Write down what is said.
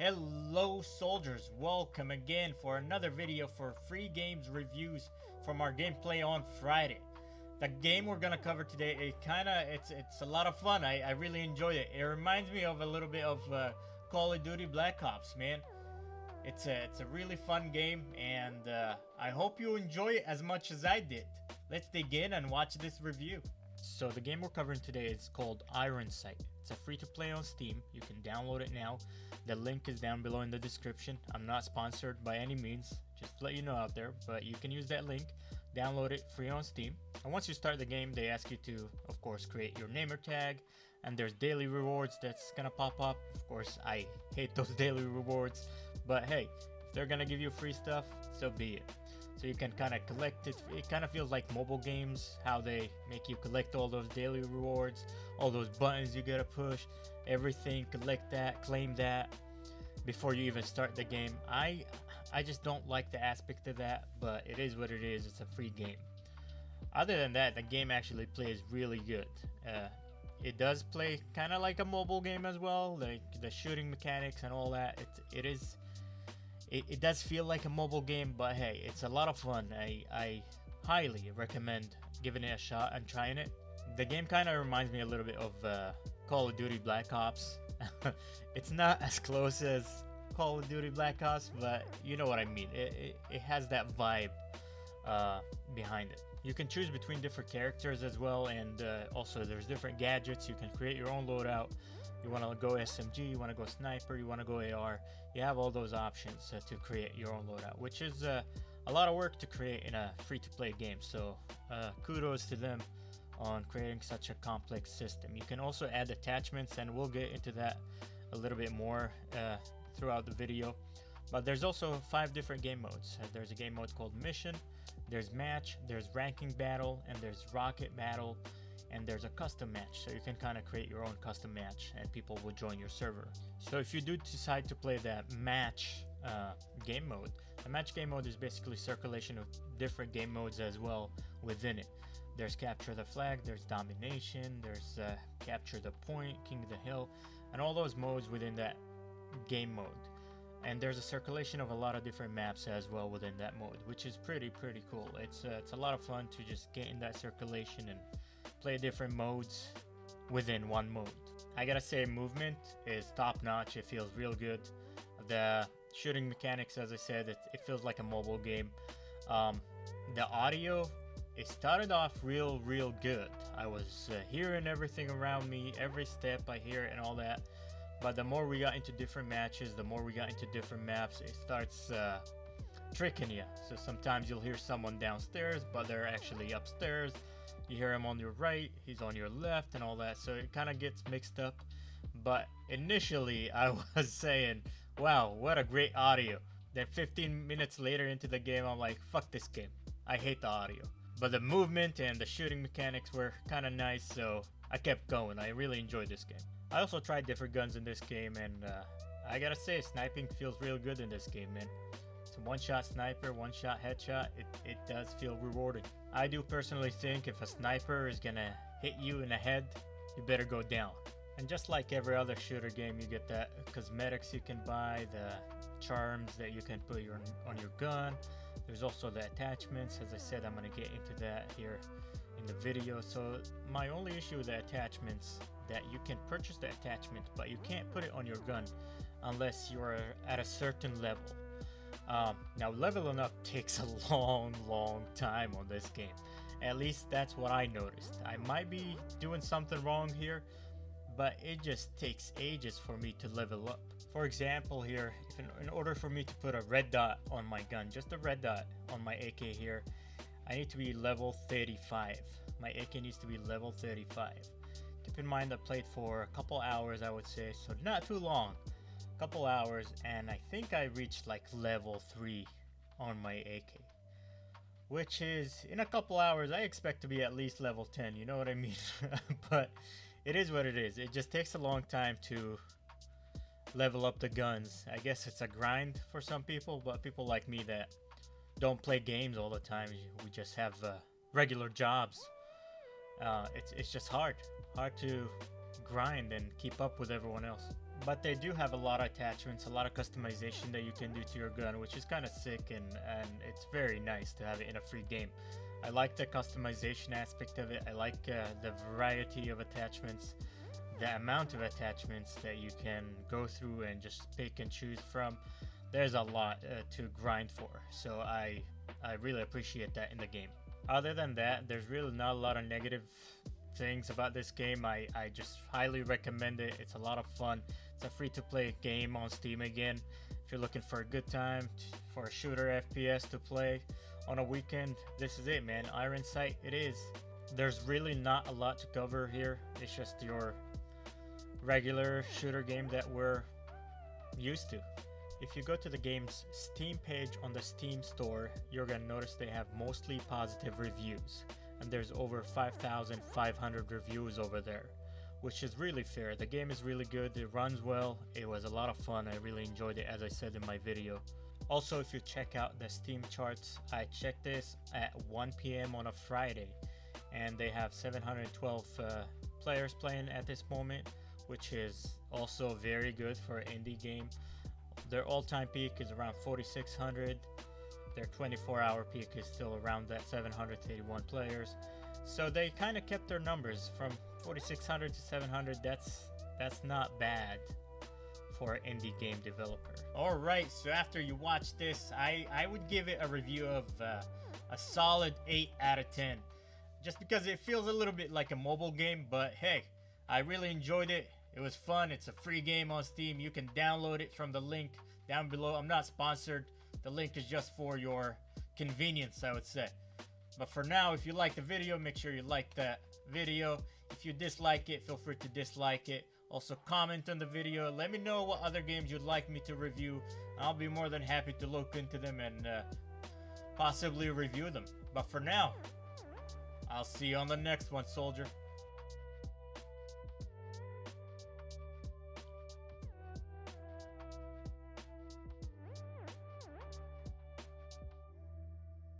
Hello soldiers, welcome again for another video for free games reviews from our gameplay on Friday. The game we're gonna cover today, it's a lot of fun. I really enjoy it. It reminds me of a little bit of Call of Duty Black Ops, man. It's a really fun game, and I hope you enjoy it as much as I did. Let's dig in and watch this review. So the game we're covering today is called Ironsight. It's a free-to-play on Steam. You can download it now. The link is down below in the description. I'm not sponsored by any means, just to let you know out there, but you can use that link, download it free on Steam. And once you start the game, they ask you to, of course, create your namer tag, and there's daily rewards that's gonna pop up. Of course, I hate those daily rewards, but hey, if they're gonna give you free stuff, so be it. So you can kind of collect it. It kind of feels like mobile games, how they make you collect all those daily rewards, all those buttons you gotta push, everything, collect that, claim that before you even start the game. I just don't like the aspect of that, but it is what it is. It's a free game. Other than that, the game actually plays really good. It does play kind of like a mobile game as well, like the shooting mechanics and all that. It does feel like a mobile game, but hey, it's a lot of fun. I highly recommend giving it a shot and trying it. The game kind of reminds me a little bit of Call of Duty Black Ops. It's not as close as Call of Duty Black Ops, but you know what I mean. It has that vibe behind it. You can choose between different characters as well, and also there's different gadgets. You can create your own loadout. You want to go SMG, you want to go sniper, you want to go AR. You have all those options to create your own loadout, which is a lot of work to create in a free-to-play game. So kudos to them on creating such a complex system. You can also add attachments, and we'll get into that a little bit more throughout the video. But there's also 5 different game modes. There's a game mode called Mission, there's Match, there's Ranking Battle, and there's Rocket Battle, and there's a custom match. So you can kind of create your own custom match and people will join your server. So if you do decide to play that match game mode, the match game mode is basically circulation of different game modes as well within it. There's capture the flag, there's domination, there's capture the point, king of the hill, and all those modes within that game mode. And there's a circulation of a lot of different maps as well within that mode, which is pretty cool. It's a lot of fun to just get in that circulation and play different modes within one mode. I gotta say, movement is top notch. It feels real good. The shooting mechanics, as I said, it feels like a mobile game. The audio, it started off real good. I was hearing everything around me, every step I hear and all that. But the more we got into different matches, the more we got into different maps, it starts tricking you. So sometimes you'll hear someone downstairs, but they're actually upstairs. You hear him on your right, he's on your left and all that, so it kind of gets mixed up. But initially I was saying, wow, what a great audio. Then 15 minutes later into the game, I'm like, fuck this game, I hate the audio. But the movement and the shooting mechanics were kind of nice, so I kept going. I really enjoyed this game. I also tried different guns in this game, and I gotta say, sniping feels real good in this game, man. It's a one-shot sniper, one-shot headshot. It does feel rewarding. I do personally think if a sniper is gonna hit you in the head, you better go down. And just like every other shooter game, you get that cosmetics you can buy, the charms that you can put on your gun. There's also the attachments. As I said, I'm gonna get into that here in the video. So my only issue with the attachments, that you can purchase the attachment, but you can't put it on your gun unless you're at a certain level. Now leveling up takes a long time on this game. At least that's what I noticed. I might be doing something wrong here, but it just takes ages for me to level up. For example here, in order for me to put a red dot on my gun, just a red dot on my AK here, I need to be level 35. My AK needs to be level 35. Keep in mind I played for a couple hours, I would say, so not too long. Couple hours, and I think I reached like level 3 on my AK, which is, in a couple hours I expect to be at least level 10, you know what I mean? But it is what it is. It just takes a long time to level up the guns. I guess it's a grind for some people, but people like me that don't play games all the time, we just have regular jobs, it's just hard to grind and keep up with everyone else. But they do have a lot of attachments, a lot of customization that you can do to your gun, which is kind of sick, and it's very nice to have it in a free game. I like the customization aspect of it. I like the variety of attachments, the amount of attachments that you can go through and just pick and choose from. There's a lot to grind for, so I really appreciate that in the game. Other than that, there's really not a lot of negative things about this game. I just highly recommend it. It's a lot of fun. It's a free-to-play game on Steam again. If you're looking for a good time for a shooter FPS to play on a weekend, this is it, man. Ironsight it is. There's really not a lot to cover here. It's just your regular shooter game that we're used to. If you go to the game's Steam page on the Steam store, you're gonna notice they have mostly positive reviews, and there's over 5,500 reviews over there, which is really fair. The game is really good, it runs well, it was a lot of fun, I really enjoyed it, as I said in my video. Also, if you check out the Steam charts, I checked this at 1 p.m. on a Friday, and they have 712 players playing at this moment, which is also very good for an indie game. Their all-time peak is around 4,600. Their 24-hour peak is still around that 781 players. So they kind of kept their numbers from 4,600 to 700. That's not bad for an indie game developer. All right, so after you watch this, I would give it a review of a solid 8 out of 10. Just because it feels a little bit like a mobile game, but hey, I really enjoyed it. It was fun. It's a free game on Steam. You can download it from the link down below. I'm not sponsored. The link is just for your convenience, I would say. But for now, if you like the video, make sure you like that video. If you dislike it, feel free to dislike it. Also, comment on the video. Let me know what other games you'd like me to review. I'll be more than happy to look into them and possibly review them. But for now, I'll see you on the next one, soldier.